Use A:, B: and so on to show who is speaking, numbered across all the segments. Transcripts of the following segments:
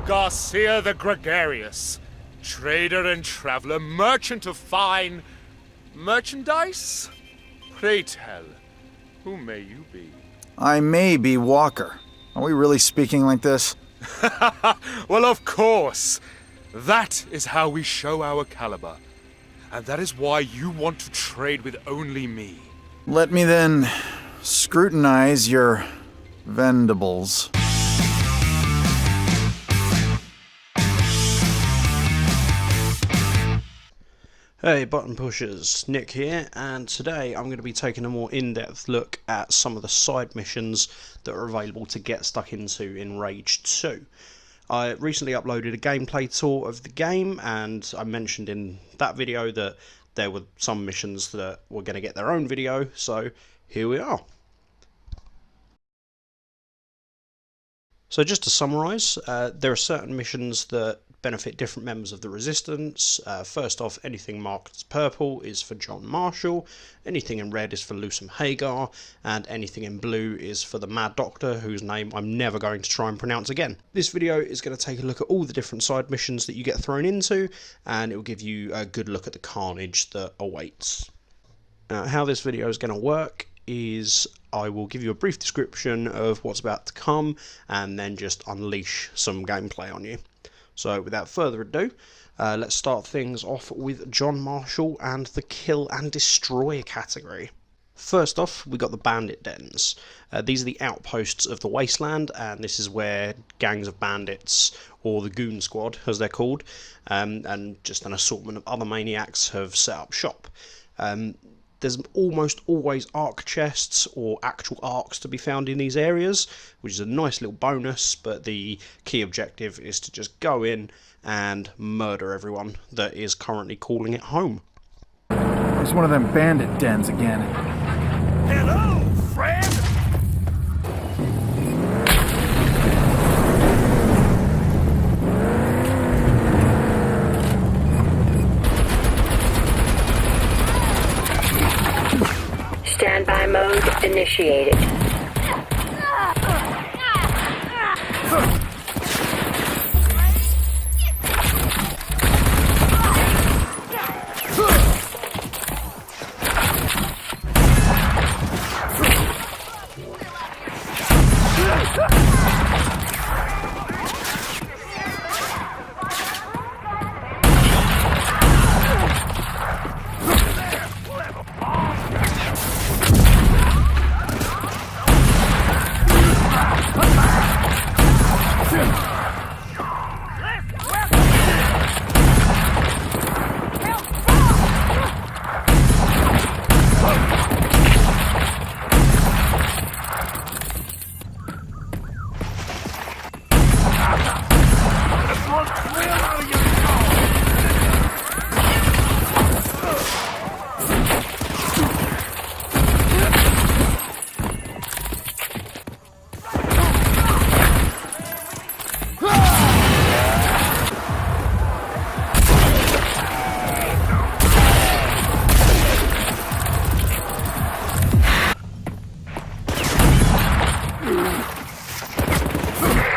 A: am Garcia the Gregarious, trader and traveler, merchant of fine merchandise? Pray tell, who may you be?
B: I may be Walker. Are we really speaking like this?
A: Well, of course. That is how we show our caliber. And that is why you want to trade with only me.
B: Let me then scrutinize your vendables.
C: Hey button pushers, Nick here, and today I'm going to be taking a more in-depth look at some of the side missions that are available to get stuck into in Rage 2. I recently uploaded a gameplay tour of the game, and I mentioned in that video that there were some missions that were going to get their own video, so here we are. So just to summarise, there are certain missions that benefit different members of the Resistance. First off, anything marked as purple is for John Marshall, anything in red is for Lusum Hagar, and anything in blue is for the Mad Doctor, whose name I'm never going to try and pronounce again. This video is going to take a look at all the different side missions that you get thrown into, and it will give you a good look at the carnage that awaits. Now, how this video is going to work is I will give you a brief description of what's about to come, and then just unleash some gameplay on you. So without further ado, let's start things off with John Marshall and the Kill and Destroy category. First off, we got the Bandit Dens. These are the outposts of the Wasteland, and this is where gangs of bandits, or the Goon Squad as they're called, and just an assortment of other maniacs have set up shop. There's almost always arc chests or actual arcs to be found in these areas, which is a nice little bonus, but the key objective is to just go in and murder everyone that is currently calling it home.
B: It's one of them bandit dens again.
A: Hello, friend!
D: Standby mode initiated.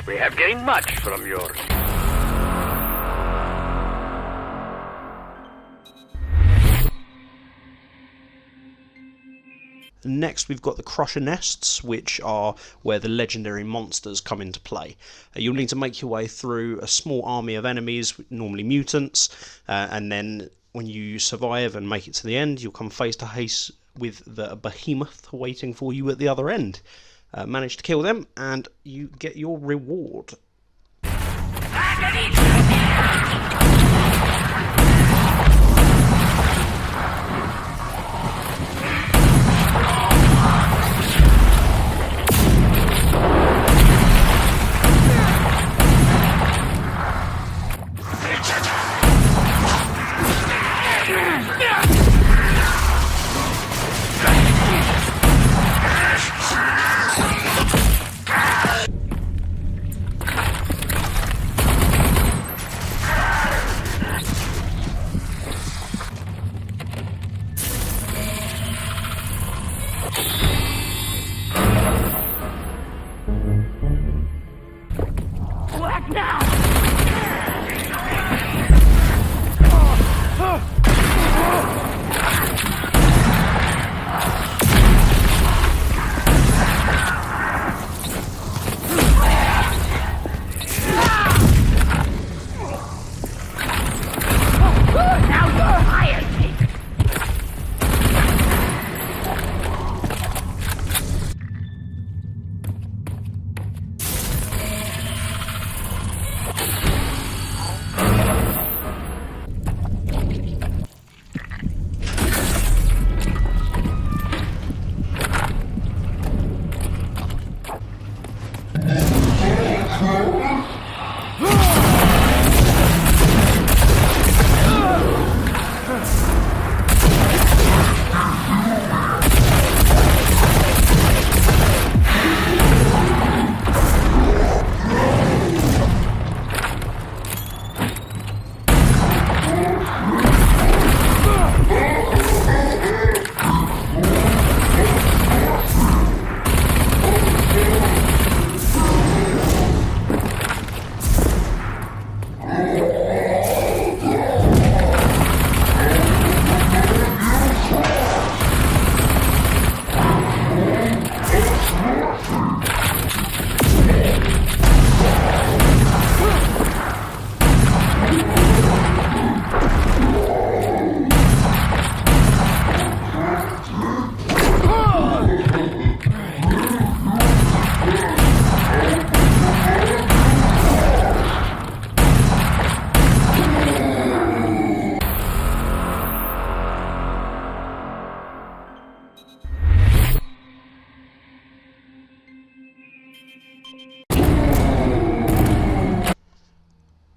E: We have gained much from yours.
C: Next we've got the Crusher Nests, which are where the legendary monsters come into play. You'll need to make your way through a small army of enemies, normally mutants, and then when you survive and make it to the end, you'll come face to face with the behemoth waiting for you at the other end. Manage to kill them and you get your reward.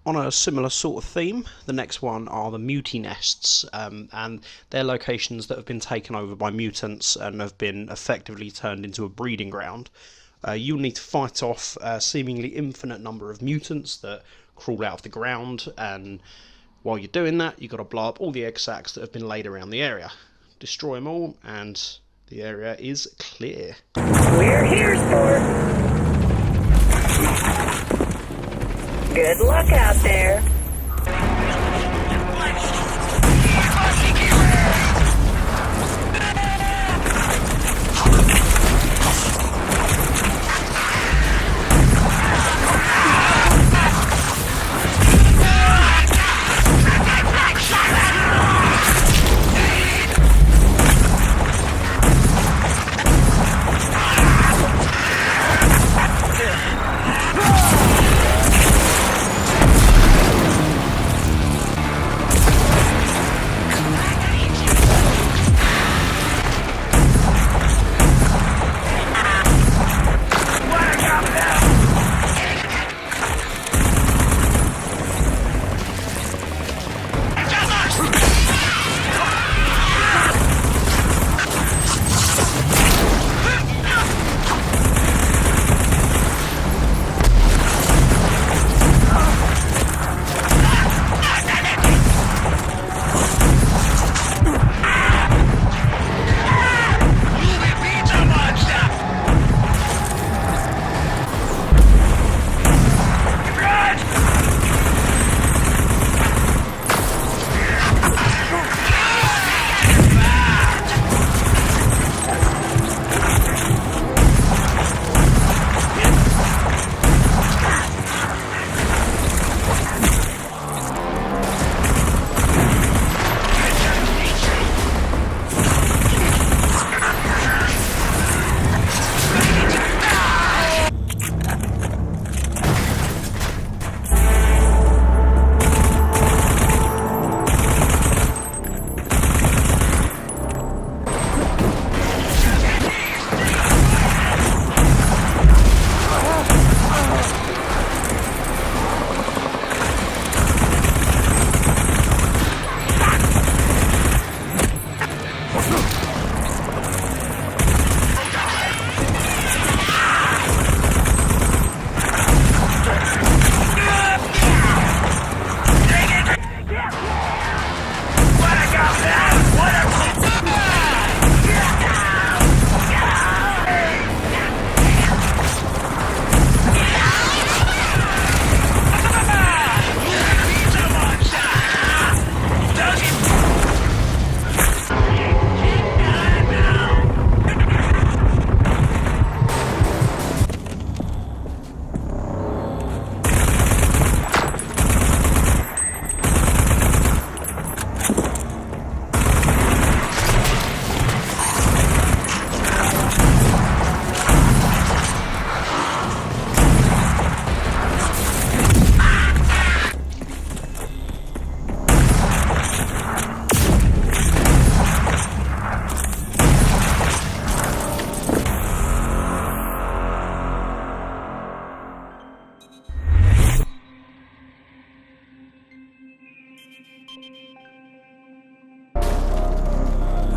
C: On a similar sort of theme, the next one are the muty nests, and they're locations that have been taken over by mutants and have been effectively turned into a breeding ground. You'll need to fight off a seemingly infinite number of mutants that crawl out of the ground, and while you're doing that, you've got to blow up all the egg sacs that have been laid around the area. Destroy them all, and the area is clear.
D: We're here, Sport. Good luck out there.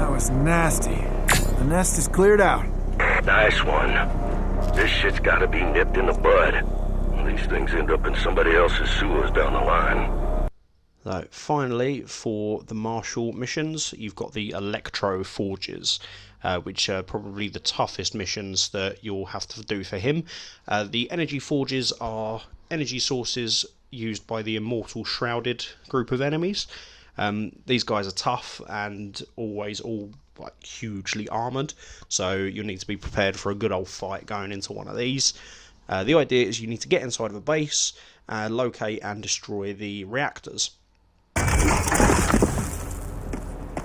B: That was nasty. The nest is cleared out.
E: Nice one. This shit's gotta be nipped in the bud. These things end up in somebody else's sewers down the line.
C: So finally, for the Marshall missions, you've got the Electro Forges, which are probably the toughest missions that you'll have to do for him. The Energy Forges are energy sources used by the Immortal Shrouded group of enemies. These guys are tough and always like hugely armoured, so you'll need to be prepared for a good old fight going into one of these. The idea is you need to get inside of a base, locate and destroy the reactors.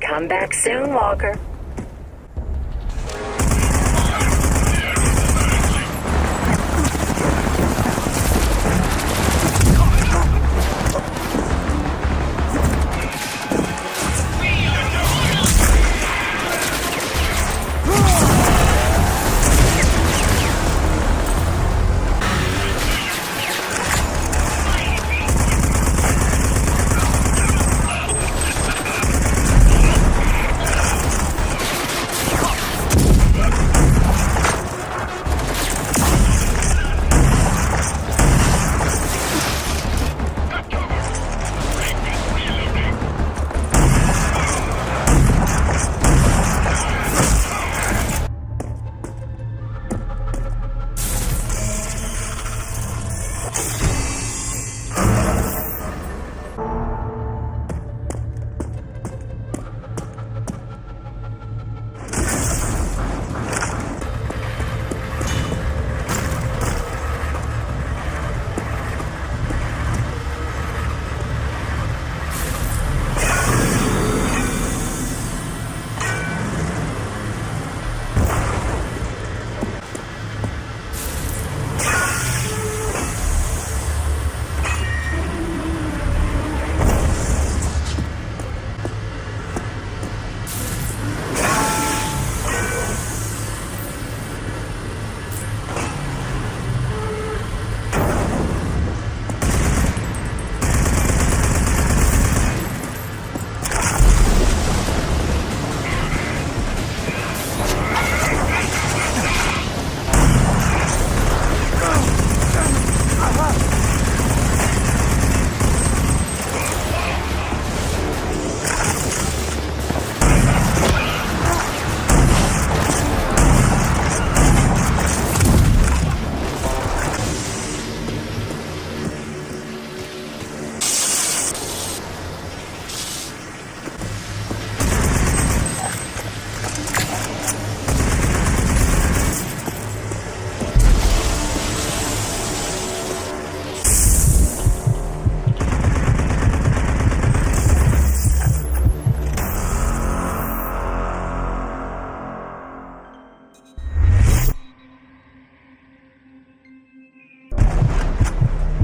D: Come back soon, Walker.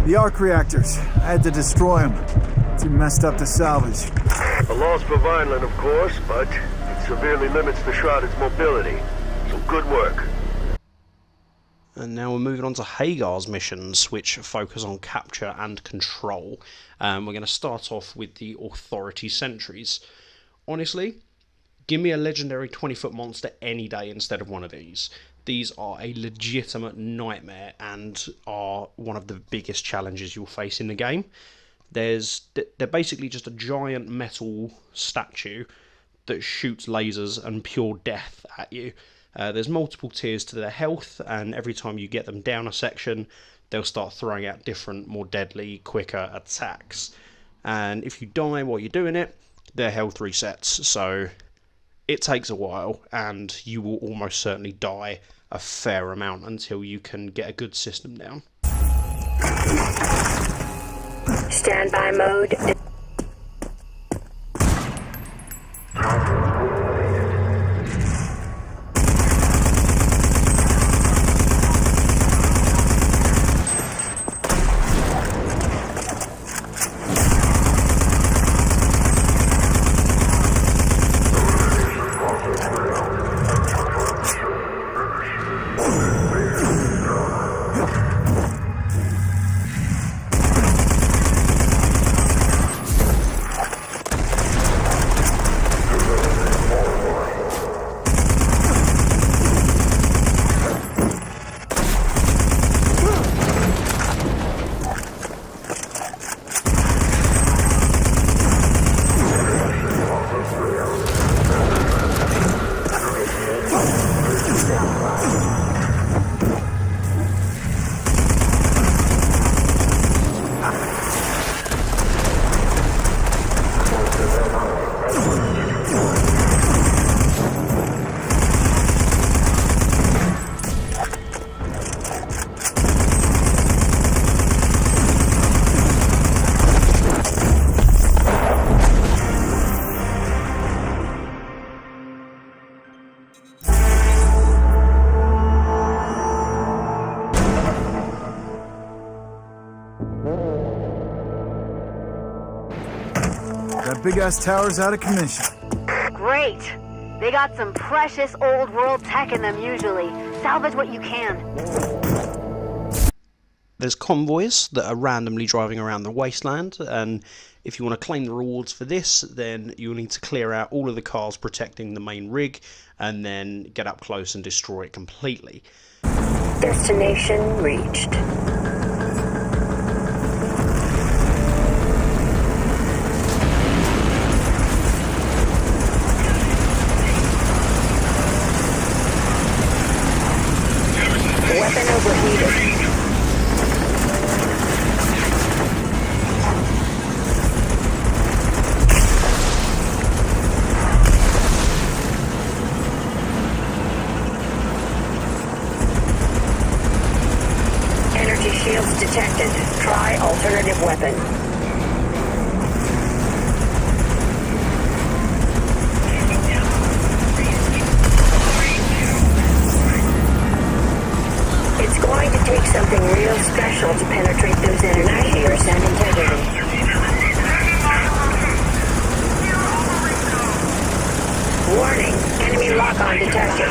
B: The arc reactors. I had to destroy them. Too messed up to salvage.
E: A loss for Vineland, of course, but it severely limits the Shrouded's mobility. So good work.
C: And now we're moving on to Hagar's missions, which focus on capture and control. We're going to start off with the Authority Sentries. Honestly, give me a legendary 20-foot monster any day instead of one of these. These are a legitimate nightmare and are one of the biggest challenges you'll face in the game. They're basically just a giant metal statue that shoots lasers and pure death at you. There's multiple tiers to their health, and every time you get them down a section, they'll start throwing out different, more deadly, quicker attacks. And if you die while you're doing it, their health resets. So it takes a while, and you will almost certainly die a fair amount until you can get a good system down.
D: Standby mode.
B: big-ass tower's out of commission.
F: Great. They got some precious old world tech in them usually. Salvage what you can.
C: There's convoys that are randomly driving around the wasteland, and if you want to claim the rewards for this, then you'll need to clear out all of the cars protecting the main rig, and then get up close and destroy it completely.
D: Destination reached. Weapon overheated. Energy shields detected. Try alternative weapon. It's going to take something real special to penetrate those barriers and integrity. Warning, enemy lock-on detected.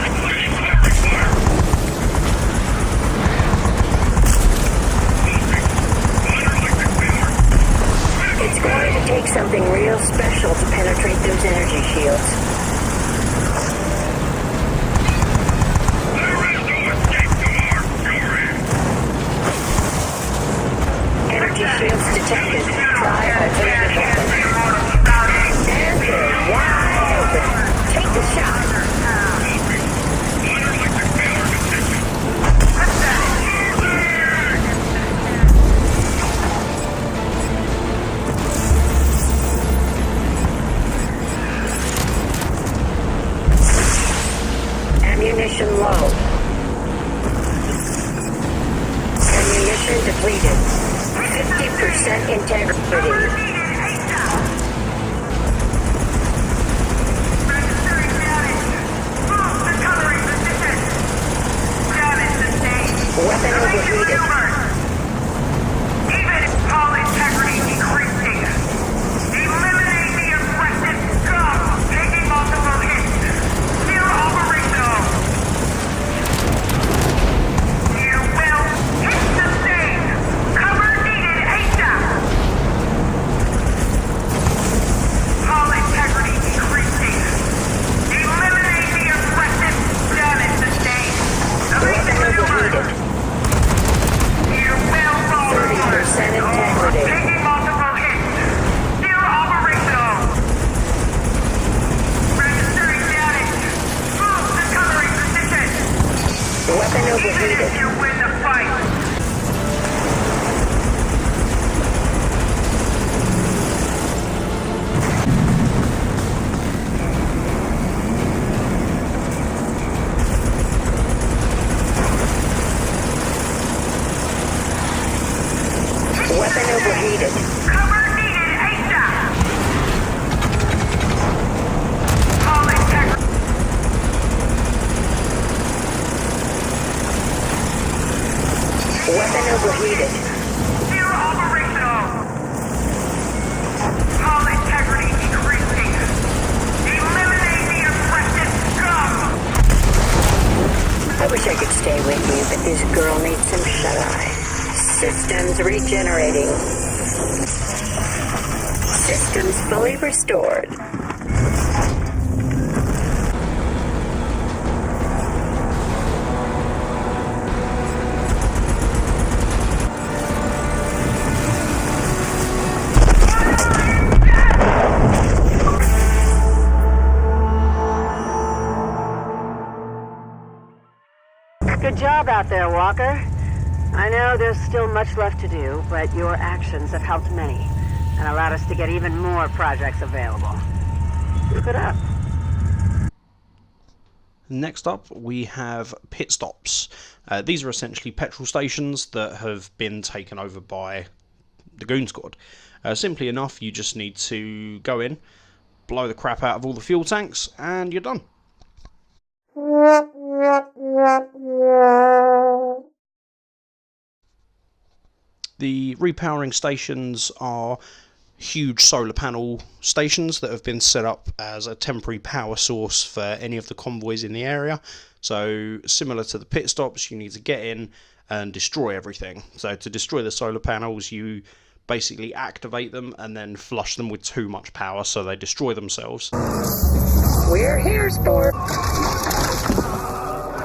D: It's going to take something real special to penetrate those energy shields. Energy shields detected. Try alternative weapon. And they're wide open. Take the shot. Ammunition low. Ammunition depleted. 50% integrity. Weapon overheated.
G: Even if all integrity decreasing, eliminate the aggressive scum, taking multiple hits. Still operational. You will hit sustain. Cover needed ASAP. All integrity decreasing. Eliminate the aggressive damage sustained.
D: Weapon overheated.
G: You will fall
D: 30% integrity.
G: taking multiple hits. Still operational. Registering damage. Move to covering position.
D: Weapon
G: Even
D: overheated.
G: if you win the fight.
D: Weapon overheated.
G: Cover needed ASAP. All integrity.
D: Weapon overheated.
G: Still operational. All integrity decreasing. Eliminate the aggressive scum.
D: I wish I could stay with you, but this girl needs some shut-eye. Systems regenerating. Systems fully restored.
F: Good job out there, Walker. I know there's still much left to do, but your actions have helped many and allowed us to get even more projects available. Keep it up.
C: Next up, we have pit stops. These are essentially petrol stations that have been taken over by the Goon Squad. Simply enough, you just need to go in, blow the crap out of all the fuel tanks, and you're done. The repowering stations are huge solar panel stations that have been set up as a temporary power source for any of the convoys in the area. So similar to the pit stops, you need to get in and destroy everything. So to destroy the solar panels, you basically activate them and then flush them with too much power, so they destroy themselves.
D: We're here, sport.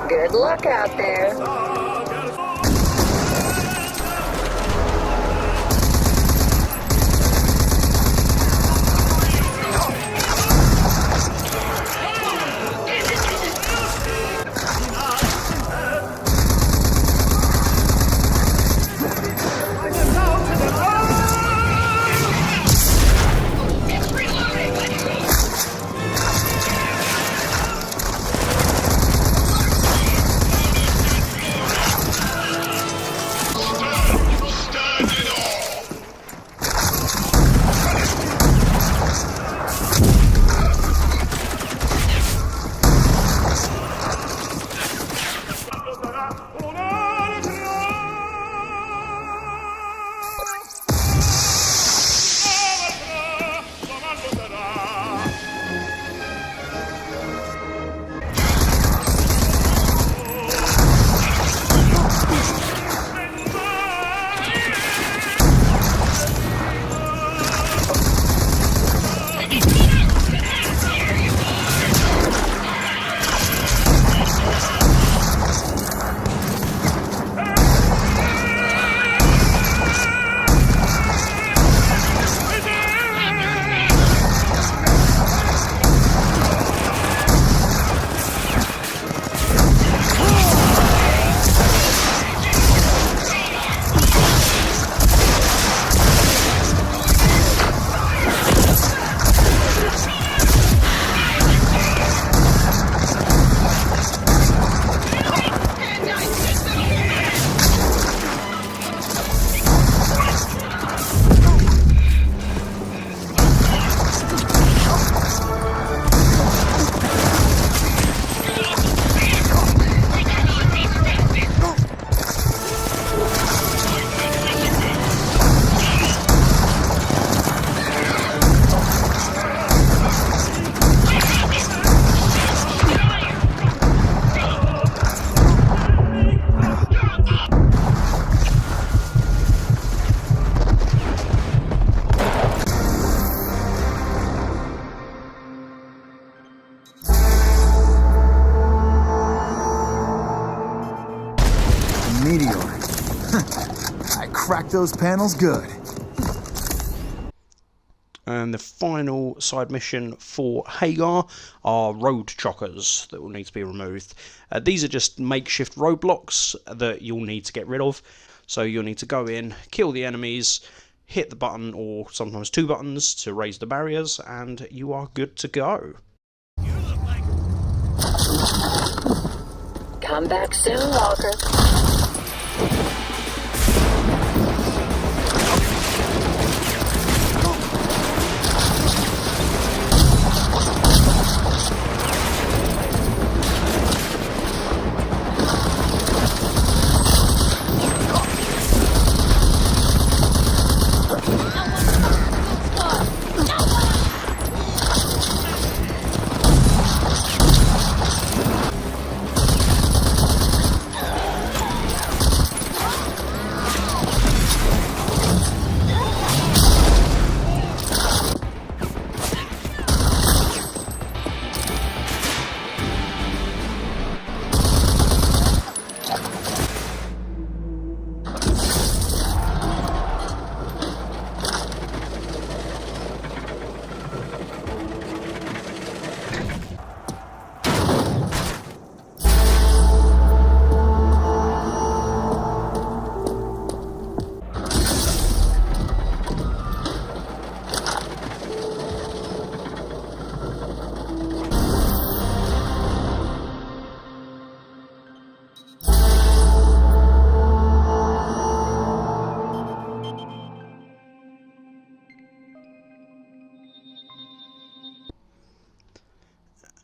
D: Good luck out there.
B: Meteor. I cracked those panels good.
C: And the final side mission for Hagar are road chockers that will need to be removed. These are just makeshift roadblocks that you'll need to get rid of. So you'll need to go in, kill the enemies, hit the button or sometimes two buttons to raise the barriers, and you are good to go.
D: Come back soon, Walker.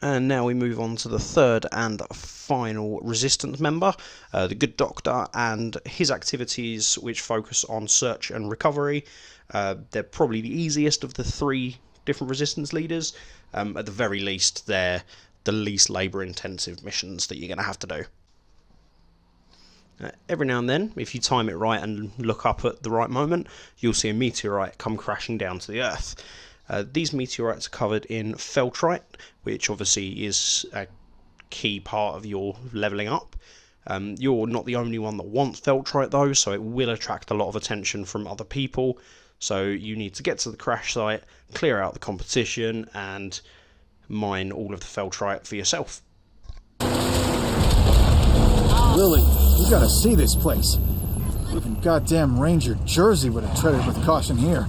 C: And now we move on to the third and final Resistance member, the Good Doctor, and his activities, which focus on search and recovery. They're probably the easiest of the three different Resistance leaders. At the very least, they're the least labour-intensive missions that you're going to have to do. Every now and then, if you time it right and look up at the right moment, you'll see a meteorite come crashing down to the Earth. These meteorites are covered in feltrite, which obviously is a key part of your levelling up. You're not the only one that wants feltrite though, so it will attract a lot of attention from other people. So you need to get to the crash site, clear out the competition, and mine all of the feltrite for yourself.
B: Lily, you gotta see this place. Even goddamn Ranger Jersey would have treaded with caution here.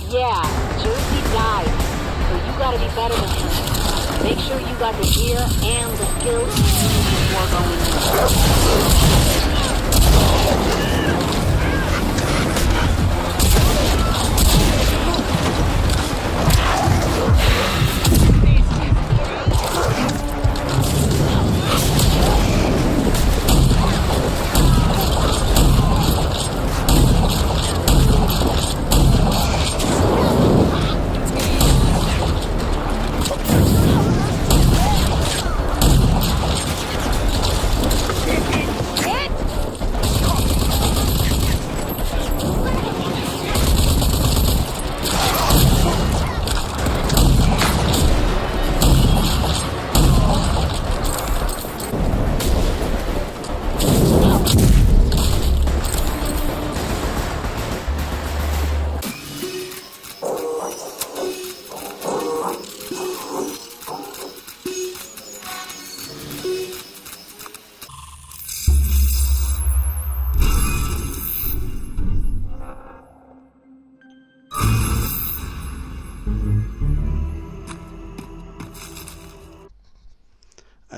D: Yeah, Jersey died, so you gotta be better than him. Make sure you got the gear and the skills you need before going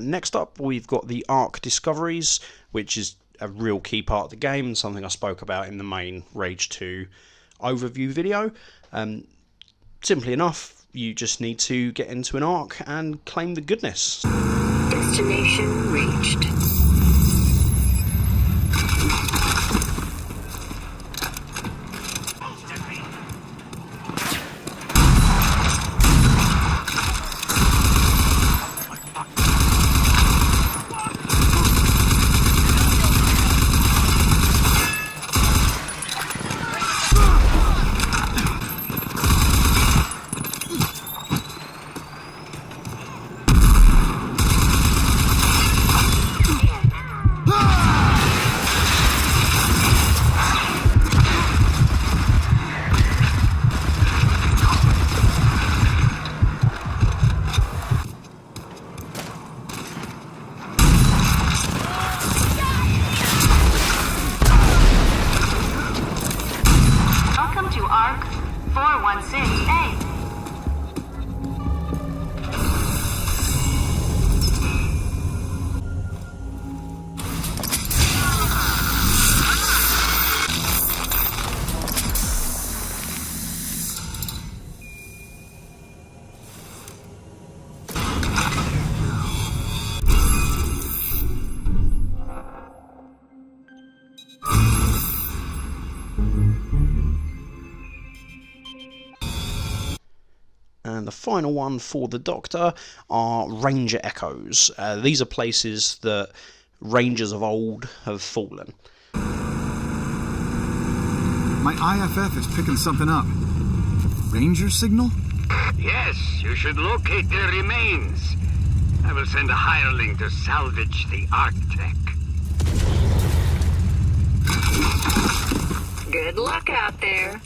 C: Next up, we've got the Ark Discoveries, which is a real key part of the game and something I spoke about in the main Rage 2 overview video. Simply enough, you just need to get into an Ark and claim the goodness.
D: Destination reached.
G: Welcome to ARC 416A.
C: And the final one for the Doctor are Ranger Echoes. These are places that Rangers of old have fallen.
B: My IFF is picking something up. Ranger signal?
H: Yes, you should locate their remains. I will send a hireling to salvage the Ark tech.
D: Good luck out there.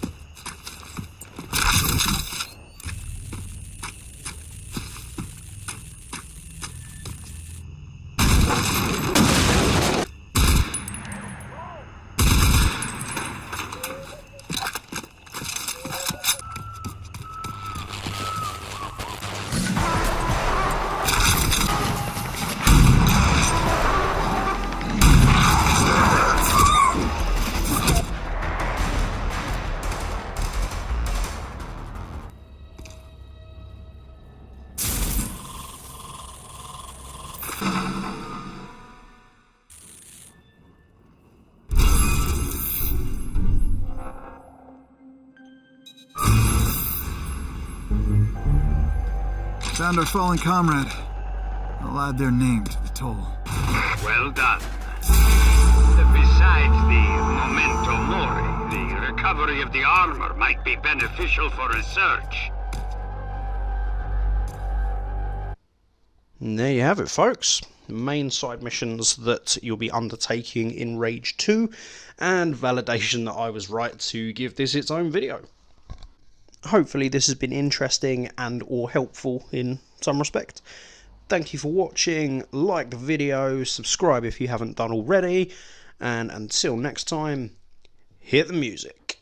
B: Found our fallen comrade. I'll add their name to the toll.
H: Well done. Besides the memento mori, the recovery of the armor might be beneficial for research.
C: And there you have it, folks. Main side missions that you'll be undertaking in Rage 2, and validation that I was right to give this its own video. Hopefully this has been interesting and or helpful in some respect. Thank you for watching, like the video, subscribe if you haven't done already, and until next time, hit the music.